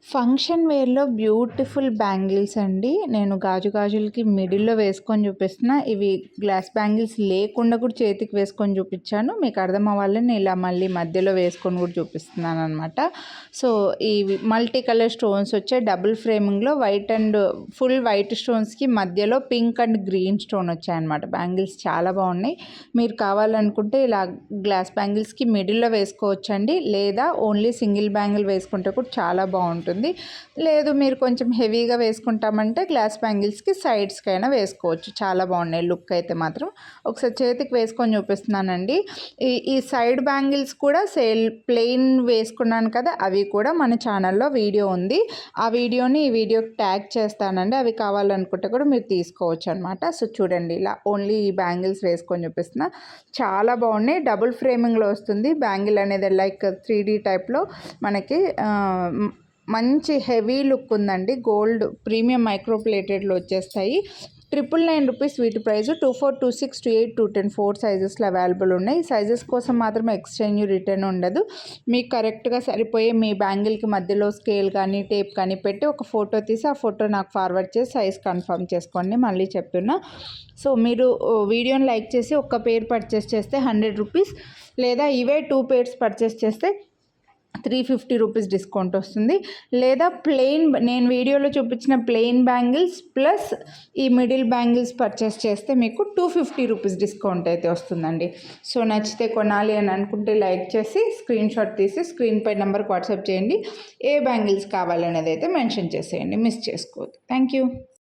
Function వేర్‌లో beautiful bangles అండి. నేను గాజులకి మిడిల్‌లో వేసుకొని చూపిస్తున్నా. ఇవి గ్లాస్ బ్యాంగిల్స్ లేకుండా కూడా చేతికి వేసుకొని చూపించాను. మీకు అర్థం అవ్వాలని ఇలా మళ్ళీ మధ్యలో వేసుకొని కూడా చూపిస్తున్నాననమాట. సో, ఇవి మల్టీ కలర్ స్టోన్స్ వచ్చాయి. డబుల్ ఫ్రేమింగ్‌లో వైట్ అండ్ ఫుల్ వైట్ స్టోన్స్‌కి మధ్యలో పింక్ అండ్ గ్రీన్ స్టోన్ వచ్చాయన్నమాట. బ్యాంగిల్స్ చాలా బాగున్నాయి. మీరు కావాలనుకుంటే ఇలా గ్లాస్ బ్యాంగిల్స్‌కి మిడిల్‌లో వేసుకోవచ్చండి. లేదా ఓన్లీ సింగిల్ బ్యాంగిల్ వేసుకుంటే కూడా చాలా బాగుంటుంది. లేదు మీరు కొంచెం హెవీగా వేసుకుంటామంటే గ్లాస్ బ్యాంగిల్స్కి సైడ్స్కైనా వేసుకోవచ్చు. చాలా బాగున్నాయి లుక్ అయితే మాత్రం. ఒకసారి చేతికి వేసుకొని చూపిస్తున్నానండి. ఈ సైడ్ బ్యాంగిల్స్ కూడా ప్లెయిన్ వేసుకున్నాను కదా, అవి కూడా మన ఛానల్లో వీడియో ఉంది. ఆ వీడియోని ఈ వీడియోకి ట్యాగ్ చేస్తానండి. అవి కావాలనుకుంటే కూడా మీరు తీసుకోవచ్చు అనమాట. సో చూడండి, ఇలా ఓన్లీ ఈ బ్యాంగిల్స్ వేసుకొని చూపిస్తున్నా. చాలా బాగున్నాయి. డబుల్ ఫ్రేమింగ్లో వస్తుంది బ్యాంగిల్ అనేది, లైక్ 3D టైప్లో మనకి మంచి హెవీ లుక్ ఉందండి. గోల్డ్ ప్రీమియం మైక్రో ప్లేటెడ్లో వచ్చేస్తాయి. 999 రూపీస్ వీటి ప్రైస్. 24, 26, 28, 210 4 సైజెస్లో అవైలబుల్ ఉన్నాయి. సైజెస్ కోసం మాత్రం ఎక్స్చేంజ్ రిటర్న్ ఉండదు. మీకు కరెక్ట్గా సరిపోయే మీ బ్యాంగిల్కి మధ్యలో స్కేల్ కానీ టేప్ కానీ పెట్టి ఒక ఫోటో తీసి ఆ ఫోటో నాకు ఫార్వర్డ్ చేసి సైజ్ కన్ఫర్మ్ చేసుకోండి. మళ్ళీ చెప్తున్నా. సో మీరు వీడియోని లైక్ చేసి ఒక్క పేర్ పర్చేస్ చేస్తే 100 రూపీస్, లేదా ఇవే 2 పేర్స్ పర్చేస్ చేస్తే 350 రూపీస్ డిస్కౌంట్ వస్తుంది. లేదా ప్లెయిన్, నేను వీడియోలో చూపించిన ప్లెయిన్ బ్యాంగిల్స్ ప్లస్ ఈ మిడిల్ బ్యాంగిల్స్ పర్చేస్ చేస్తే మీకు 250 రూపీస్ డిస్కౌంట్ అయితే వస్తుందండి. సో నచ్చితే కొనాలి అని అనుకుంటే లైక్ చేసి స్క్రీన్ షాట్ తీసి స్క్రీన్పై నెంబర్కి వాట్సాప్ చేయండి. ఏ బ్యాంగిల్స్ కావాలనేది అయితే మెన్షన్ చేసేయండి, మిస్ చేసుకోవద్దు. Thank you.